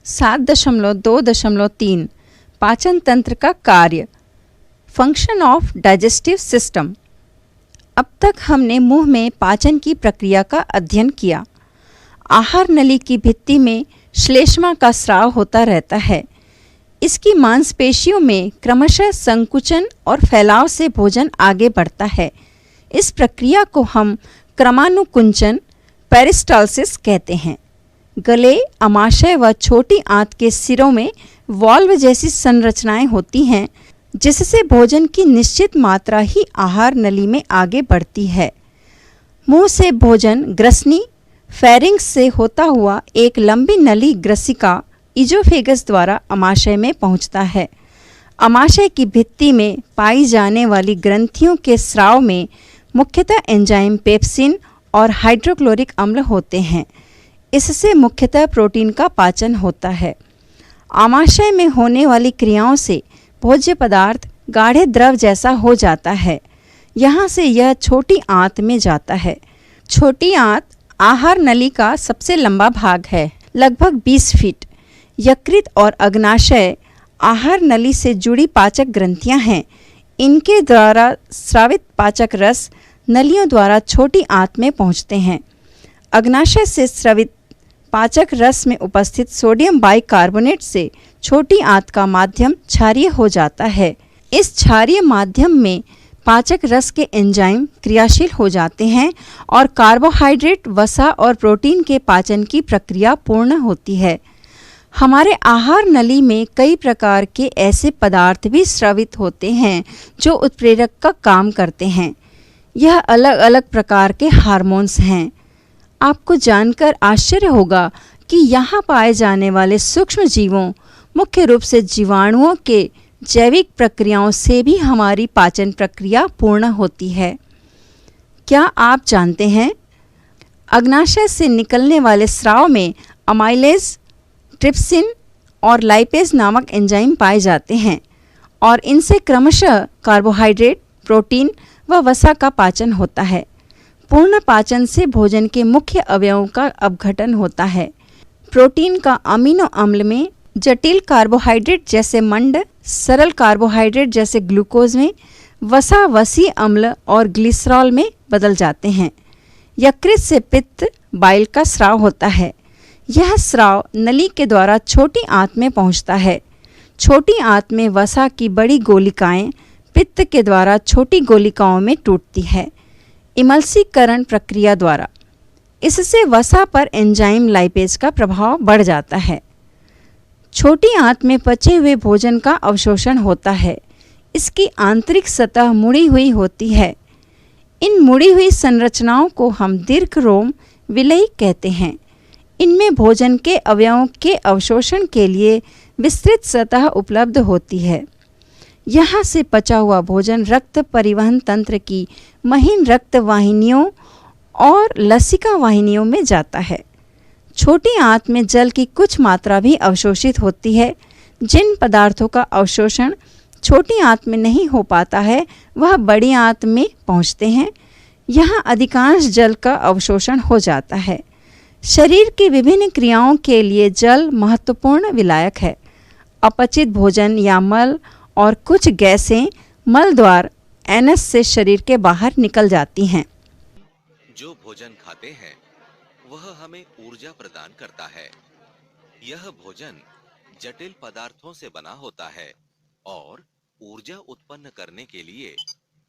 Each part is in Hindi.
7.2.3 पाचन तंत्र का कार्य, फंक्शन ऑफ डाइजेस्टिव सिस्टम। अब तक हमने मुंह में पाचन की प्रक्रिया का अध्ययन किया। आहार नली की भित्ति में श्लेष्मा का स्राव होता रहता है। इसकी मांसपेशियों में क्रमशः संकुचन और फैलाव से भोजन आगे बढ़ता है। इस प्रक्रिया को हम क्रमानुकुंचन पेरिस्टालसिस कहते हैं। गले, अमाशय व छोटी आंत के सिरों में वॉल्व जैसी संरचनाएं होती हैं, जिससे भोजन की निश्चित मात्रा ही आहार नली में आगे बढ़ती है। मुंह से भोजन ग्रसनी फेरिंग्स से होता हुआ एक लंबी नली ग्रसिका इजोफेगस द्वारा अमाशय में पहुंचता है। अमाशय की भित्ति में पाई जाने वाली ग्रंथियों के स्राव में मुख्यतः एंजाइम पेप्सिन और हाइड्रोक्लोरिक अम्ल होते हैं। इससे मुख्यतः प्रोटीन का पाचन होता है। आमाशय में होने वाली क्रियाओं से भोज्य पदार्थ गाढ़े द्रव जैसा हो जाता है। यहाँ से यह छोटी आंत में जाता है। छोटी आंत आहार नली का सबसे लंबा भाग है, लगभग 20 फीट। यकृत और अग्नाशय आहार नली से जुड़ी पाचक ग्रंथियां हैं। इनके द्वारा स्रावित पाचक रस नलियों द्वारा छोटी आंत में पहुंचते हैं। अग्नाशय से स्रावित पाचक रस में उपस्थित सोडियम बाइकार्बोनेट से छोटी आंत का माध्यम क्षारीय हो जाता है। इस क्षारीय माध्यम में पाचक रस के एंजाइम क्रियाशील हो जाते हैं और कार्बोहाइड्रेट, वसा और प्रोटीन के पाचन की प्रक्रिया पूर्ण होती है। हमारे आहार नली में कई प्रकार के ऐसे पदार्थ भी स्रावित होते हैं जो उत्प्रेरक का काम करते हैं। यह अलग अलग प्रकार के हार्मोन्स हैं। आपको जानकर आश्चर्य होगा कि यहाँ पाए जाने वाले सूक्ष्म जीवों, मुख्य रूप से जीवाणुओं के जैविक प्रक्रियाओं से भी हमारी पाचन प्रक्रिया पूर्ण होती है। क्या आप जानते हैं, अग्नाशय से निकलने वाले स्राव में अमाइलेज, ट्रिप्सिन और लाइपेज नामक एंजाइम पाए जाते हैं और इनसे क्रमशः कार्बोहाइड्रेट, प्रोटीन व वसा का पाचन होता है। पूर्ण पाचन से भोजन के मुख्य अवयवों का अपघटन होता है। प्रोटीन का अमीनो अम्ल में, जटिल कार्बोहाइड्रेट जैसे मंड, सरल कार्बोहाइड्रेट जैसे ग्लूकोज में, वसा वसी अम्ल और ग्लिसरॉल में बदल जाते हैं। यकृत से पित्त, बाइल का स्राव होता है। यह स्राव नली के द्वारा छोटी आंत में पहुंचता है। छोटी आंत में वसा की बड़ी गोलिकाएं पित्त के द्वारा छोटी गोलिकाओं में टूटती है, इमल्सीकरण प्रक्रिया द्वारा। इससे वसा पर एंजाइम लाइपेज का प्रभाव बढ़ जाता है। छोटी आंत में पचे हुए भोजन का अवशोषण होता है। इसकी आंतरिक सतह मुड़ी हुई होती है। इन मुड़ी हुई संरचनाओं को हम दीर्घरोम विलयी कहते हैं। इनमें भोजन के अवयवों के अवशोषण के लिए विस्तृत सतह उपलब्ध होती है। यहाँ से पचा हुआ भोजन रक्त परिवहन तंत्र की महीन रक्त वाहिनियों और लसिका वाहिनियों में जाता है। छोटी आंत में जल की कुछ मात्रा भी अवशोषित होती है। जिन पदार्थों का अवशोषण छोटी आंत में नहीं हो पाता है, वह बड़ी आंत में पहुँचते हैं। यहाँ अधिकांश जल का अवशोषण हो जाता है। शरीर की विभिन्न क्रियाओं के लिए जल महत्वपूर्ण विलायक है। अपचित भोजन या मल और कुछ गैसें मल द्वार एनस से शरीर के बाहर निकल जाती हैं। जो भोजन खाते हैं वह हमें ऊर्जा प्रदान करता है। यह भोजन जटिल पदार्थों से बना होता है और ऊर्जा उत्पन्न करने के लिए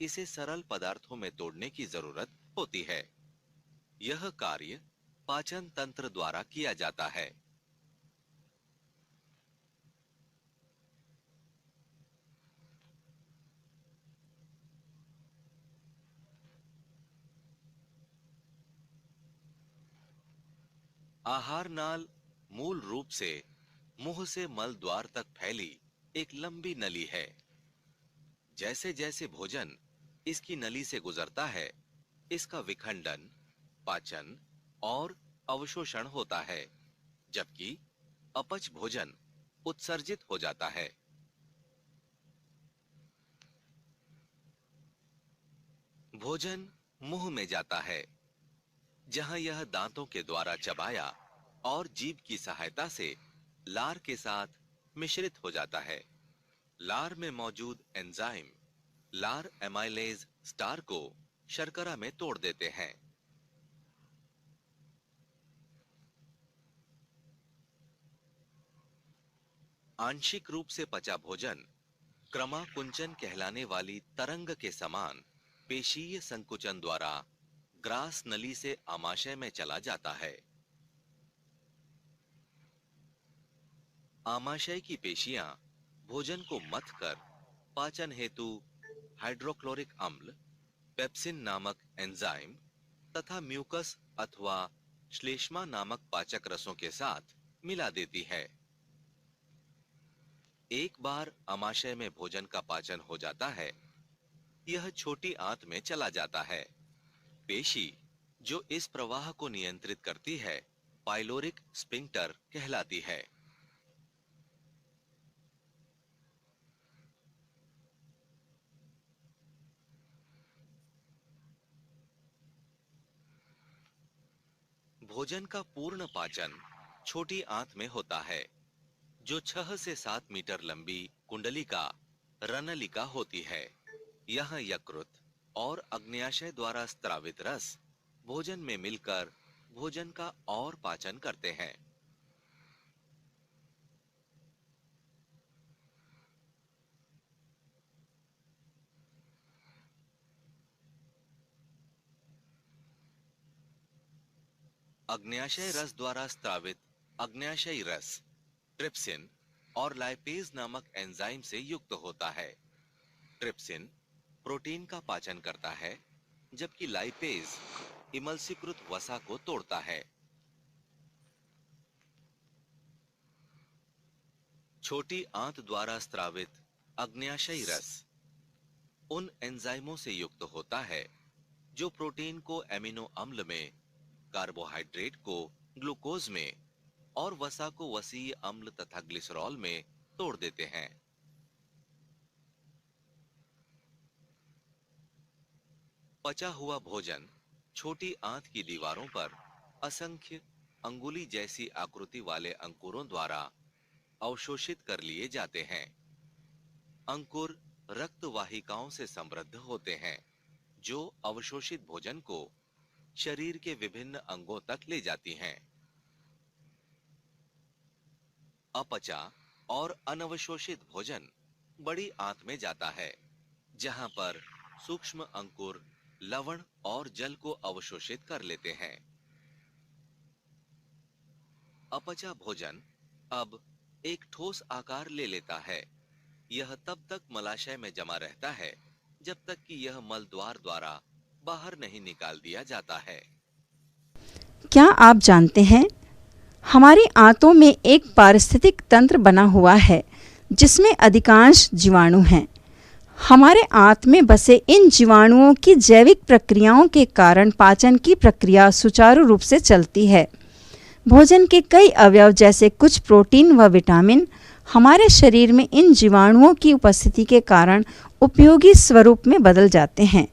इसे सरल पदार्थों में तोड़ने की जरूरत होती है। यह कार्य पाचन तंत्र द्वारा किया जाता है। आहार नाल मूल रूप से मुंह से मल द्वार तक फैली एक लंबी नली है। जैसे जैसे भोजन इसकी नली से गुजरता है, इसका विखंडन, पाचन और अवशोषण होता है, जबकि अपच भोजन उत्सर्जित हो जाता है। भोजन मुंह में जाता है, जहां यह दांतों के द्वारा चबाया और जीभ की सहायता से लार के साथ मिश्रित हो जाता है। लार में मौजूद एंजाइम लार एमाइलेज स्टार को शर्करा में तोड़ देते हैं। आंशिक रूप से पचा भोजन क्रमाकुंचन कहलाने वाली तरंग के समान पेशीय संकुचन द्वारा ग्रास नली से आमाशय में चला जाता है। आमाशय की पेशियां भोजन को मथकर पाचन हेतु हाइड्रोक्लोरिक अम्ल, पेप्सिन नामक एंजाइम तथा म्यूकस अथवा श्लेष्मा नामक पाचक रसों के साथ मिला देती है। एक बार आमाशय में भोजन का पाचन हो जाता है, यह छोटी आंत में चला जाता है। पेशी जो इस प्रवाह को नियंत्रित करती है पाइलोरिक स्फिंक्टर कहलाती है। भोजन का पूर्ण पाचन छोटी आंत में होता है, जो 6 से 7 मीटर लंबी कुंडलिका रनलिका होती है। यह यकृत और अग्न्याशय द्वारा स्त्रावित रस भोजन में मिलकर भोजन का और पाचन करते हैं। अग्न्याशय रस द्वारा स्त्रावित अग्न्याशयी रस ट्रिप्सिन और लाइपेज नामक एंजाइम से युक्त होता है। ट्रिप्सिन प्रोटीन का पाचन करता है, जबकि लाइपेज इमल्सीकृत वसा को तोड़ता है। छोटी आंत द्वारा स्त्रावित अग्न्याशयी रस उन एंजाइमों से युक्त होता है जो प्रोटीन को एमिनो अम्ल में, कार्बोहाइड्रेट को ग्लूकोज में और वसा को वसीय अम्ल तथा ग्लिसरॉल में तोड़ देते हैं। पचा हुआ भोजन छोटी आंत की दीवारों पर असंख्य अंगुली जैसी आकृति वाले अंकुरों द्वारा अवशोषित कर लिए जाते हैं। अंकुर रक्त वाहिकाओं से समृद्ध होते हैं, जो अवशोषित भोजन को शरीर के विभिन्न अंगों तक ले जाती हैं। अपचा और अनवशोषित भोजन बड़ी आंत में जाता है, जहां पर सूक्ष्म अंकुर लवण और जल को अवशोषित कर लेते हैं। अपचा भोजन अब एक ठोस आकार ले लेता है। यह तब तक मलाशय में जमा रहता है जब तक कि यह मल द्वार द्वारा बाहर नहीं निकाल दिया जाता है। क्या आप जानते हैं, हमारी आंतों में एक पारिस्थितिक तंत्र बना हुआ है जिसमें अधिकांश जीवाणु हैं। हमारे आंत में बसे इन जीवाणुओं की जैविक प्रक्रियाओं के कारण पाचन की प्रक्रिया सुचारू रूप से चलती है। भोजन के कई अवयव जैसे कुछ प्रोटीन व विटामिन हमारे शरीर में इन जीवाणुओं की उपस्थिति के कारण उपयोगी स्वरूप में बदल जाते हैं।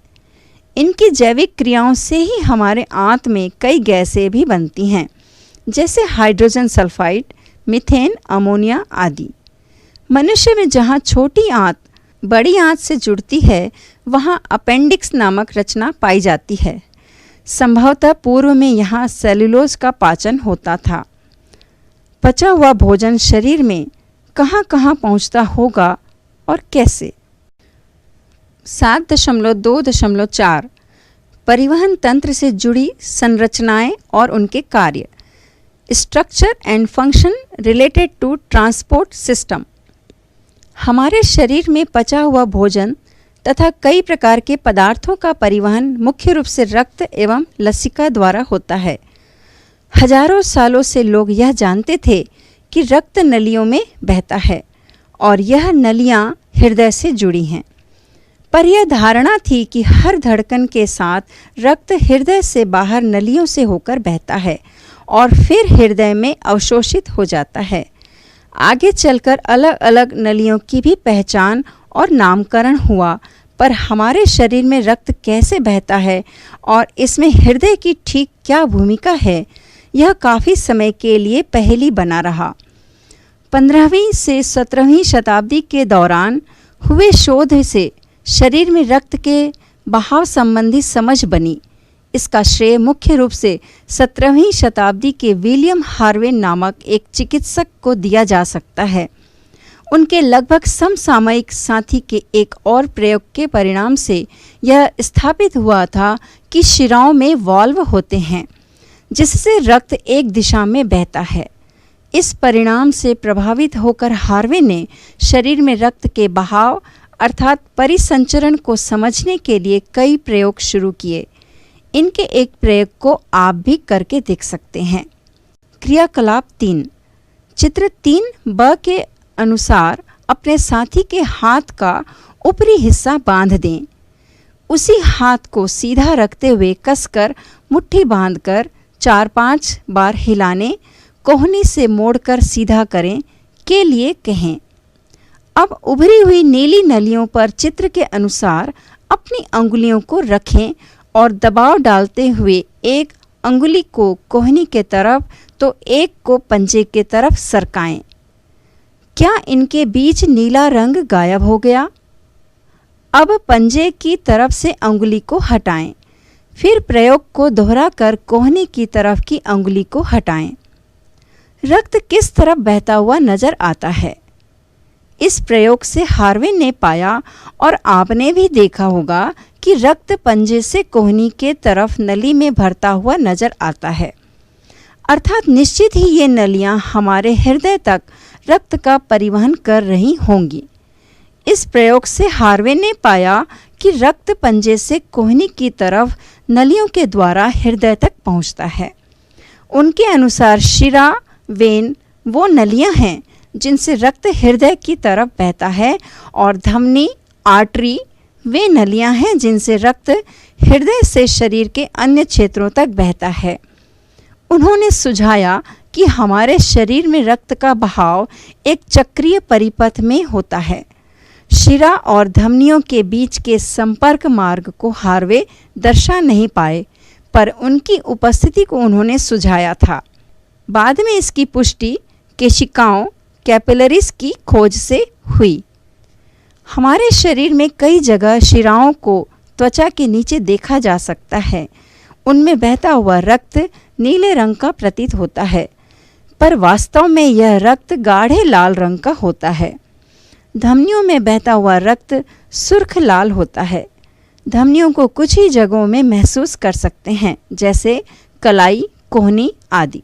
इनकी जैविक क्रियाओं से ही हमारे आंत में कई गैसें भी बनती हैं, जैसे हाइड्रोजन सल्फाइड, मीथेन, अमोनिया आदि। मनुष्य में जहाँ छोटी आंत बड़ी आंत से जुड़ती है, वहाँ अपेंडिक्स नामक रचना पाई जाती है। संभवतः पूर्व में यहाँ सेलुलोज का पाचन होता था। पचा हुआ भोजन शरीर में कहाँ कहाँ पहुँचता होगा और कैसे? 7.2.4 परिवहन तंत्र से जुड़ी संरचनाएं और उनके कार्य। Structure and function related to transport system. हमारे शरीर में पचा हुआ भोजन तथा कई प्रकार के पदार्थों का परिवहन मुख्य रूप से रक्त एवं लसिका द्वारा होता है। हजारों सालों से लोग यह जानते थे कि रक्त नलियों में बहता है और यह नलियां हृदय से जुड़ी हैं, पर यह धारणा थी कि हर धड़कन के साथ रक्त हृदय से बाहर नलियों से होकर बहता है और फिर हृदय में अवशोषित हो जाता है। आगे चलकर अलग अलग नलियों की भी पहचान और नामकरण हुआ, पर हमारे शरीर में रक्त कैसे बहता है और इसमें हृदय की ठीक क्या भूमिका है, यह काफ़ी समय के लिए पहेली बना रहा। 15वीं से 17वीं शताब्दी के दौरान हुए शोध से शरीर में रक्त के बहाव संबंधी समझ बनी। इसका श्रेय मुख्य रूप से 17वीं शताब्दी के विलियम हार्वे नामक एक चिकित्सक को दिया जा सकता है। उनके लगभग समसामयिक साथी के एक और प्रयोग के परिणाम से यह स्थापित हुआ था कि शिराओं में वाल्व होते हैं जिससे रक्त एक दिशा में बहता है। इस परिणाम से प्रभावित होकर हार्वे ने शरीर में रक्त के बहाव अर्थात परिसंचरण को समझने के लिए कई प्रयोग शुरू किए। इनके एक प्रयोग को आप भी करके देख सकते हैं। क्रियाकलाप 3। चित्र 3b के अनुसार अपने साथी के हाथ का ऊपरी हिस्सा बांध दें। उसी हाथ को सीधा रखते हुए कसकर मुट्ठी बांधकर 4-5 बार हिलाने, कोहनी से मोड़कर सीधा करें के लिए कहें। अब उभरी हुई नीली नलियों पर चित्र के अनुसार अपनी अंगुलियों को रखें और दबाव डालते हुए एक अंगुली को कोहनी के तरफ तो एक को पंजे के तरफ सरकाएं। क्या इनके बीच नीला रंग गायब हो गया? अब पंजे की तरफ से अंगुली को हटाएं। फिर प्रयोग को दोहराकर कोहनी की तरफ की अंगुली को हटाएं। रक्त किस तरफ बहता हुआ नजर आता है? इस प्रयोग से हार्वे ने पाया और आपने भी देखा होगा कि रक्त पंजे से कोहनी के तरफ नली में भरता हुआ नजर आता है। अर्थात निश्चित ही ये नलियां हमारे हृदय तक रक्त का परिवहन कर रही होंगी। इस प्रयोग से हार्वे ने पाया कि रक्त पंजे से कोहनी की तरफ नलियों के द्वारा हृदय तक पहुंचता है। उनके अनुसार शिरा वेन वो नलियां हैं जिनसे रक्त हृदय की तरफ बहता है और धमनी आर्टरी वे नलियां हैं जिनसे रक्त हृदय से शरीर के अन्य क्षेत्रों तक बहता है। उन्होंने सुझाया कि हमारे शरीर में रक्त का बहाव एक चक्रीय परिपथ में होता है। शिरा और धमनियों के बीच के संपर्क मार्ग को हार्वे दर्शा नहीं पाए, पर उनकी उपस्थिति को उन्होंने सुझाया था। बाद में इसकी पुष्टि केशिकाओं कैपिलरीज की खोज से हुई। हमारे शरीर में कई जगह शिराओं को त्वचा के नीचे देखा जा सकता है। उनमें बहता हुआ रक्त नीले रंग का प्रतीत होता है, पर वास्तव में यह रक्त गाढ़े लाल रंग का होता है। धमनियों में बहता हुआ रक्त सुर्ख लाल होता है। धमनियों को कुछ ही जगहों में महसूस कर सकते हैं, जैसे कलाई, कोहनी आदि,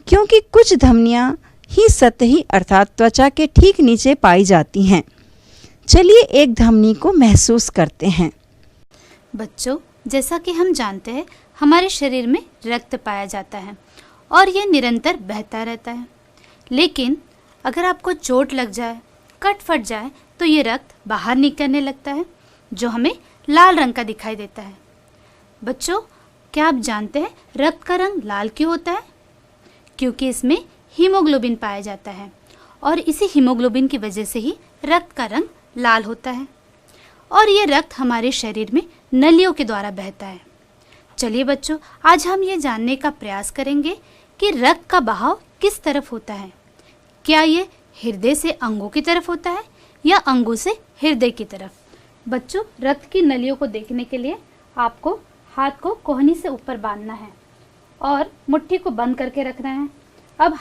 क्योंकि कुछ धमनियां ही सतही अर्थात त्वचा के ठीक नीचे पाई जाती हैं। चलिए एक धमनी को महसूस करते हैं। बच्चों, जैसा कि हम जानते हैं हमारे शरीर में रक्त पाया जाता है और यह निरंतर बहता रहता है। लेकिन अगर आपको चोट लग जाए, कट फट जाए तो ये रक्त बाहर निकलने लगता है जो हमें लाल रंग का दिखाई देता है। बच्चों, क्या आप जानते हैं रक्त का रंग लाल क्यों होता है? क्योंकि इसमें हीमोग्लोबिन पाया जाता है और इसी हीमोग्लोबिन की वजह से ही रक्त का रंग लाल होता है और ये रक्त हमारे शरीर में नलियों के द्वारा बहता है। चलिए बच्चों, आज हम ये जानने का प्रयास करेंगे कि रक्त का बहाव किस तरफ होता है। क्या ये हृदय से अंगों की तरफ होता है या अंगों से हृदय की तरफ? बच्चों, रक्त की नलियों को देखने के लिए आपको हाथ को कोहनी से ऊपर बांधना है और मुट्ठी को बंद करके रखना है। अब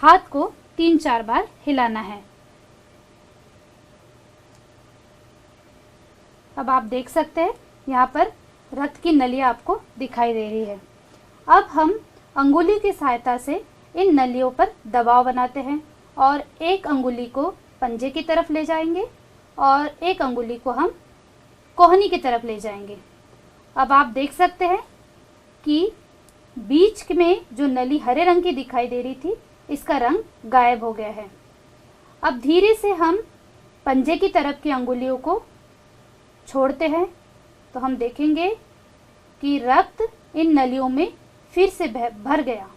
हाथ को 3-4 बार हिलाना है। अब आप देख सकते हैं यहाँ पर रक्त की नलियाँ आपको दिखाई दे रही है। अब हम अंगुली की सहायता से इन नलियों पर दबाव बनाते हैं और एक अंगुली को पंजे की तरफ ले जाएंगे और एक अंगुली को हम कोहनी की तरफ ले जाएंगे। अब आप देख सकते हैं कि बीच में जो नली हरे रंग की दिखाई दे रही थी, इसका रंग गायब हो गया है। अब धीरे से हम पंजे की तरफ की अंगुलियों को छोड़ते हैं तो हम देखेंगे कि रक्त इन नलियों में फिर से भर गया।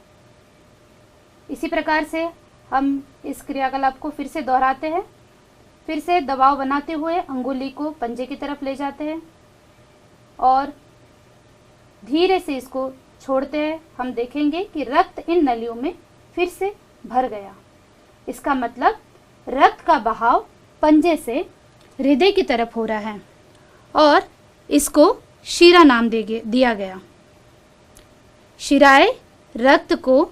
इसी प्रकार से हम इस क्रियाकलाप को फिर से दोहराते हैं। फिर से दबाव बनाते हुए अंगुली को पंजे की तरफ ले जाते हैं और धीरे से इसको छोड़ते हैं। हम देखेंगे कि रक्त इन नलियों में फिर से भर गया। इसका मतलब रक्त का बहाव पंजे से हृदय की तरफ हो रहा है और इसको शिरा नाम दिया गया। शिराएं रक्त को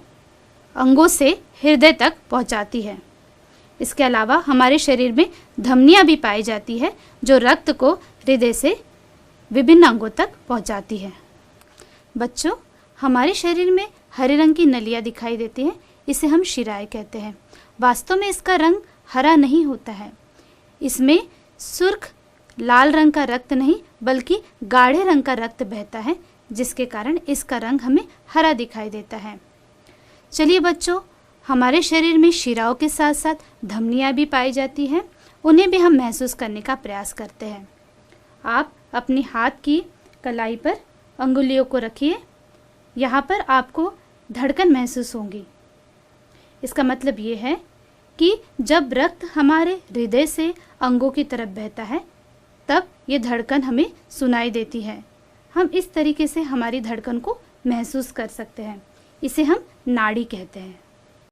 अंगों से हृदय तक पहुंचाती है। इसके अलावा हमारे शरीर में धमनियां भी पाई जाती है जो रक्त को हृदय से विभिन्न अंगों तक पहुंचाती है। बच्चों, हमारे शरीर में हरे रंग की नलियां दिखाई देती हैं, इसे हम शिराएं कहते हैं। वास्तव में इसका रंग हरा नहीं होता है, इसमें सुर्ख लाल रंग का रक्त नहीं बल्कि गाढ़े रंग का रक्त बहता है, जिसके कारण इसका रंग हमें हरा दिखाई देता है। चलिए बच्चों, हमारे शरीर में शिराओं के साथ साथ धमनियां भी पाई जाती हैं, उन्हें भी हम महसूस करने का प्रयास करते हैं। आप अपने हाथ की कलाई पर अंगुलियों को रखिए, यहाँ पर आपको धड़कन महसूस होगी। इसका मतलब ये है कि जब रक्त हमारे हृदय से अंगों की तरफ बहता है तब ये धड़कन हमें सुनाई देती है। हम इस तरीके से हमारी धड़कन को महसूस कर सकते हैं, इसे हम नाड़ी कहते हैं।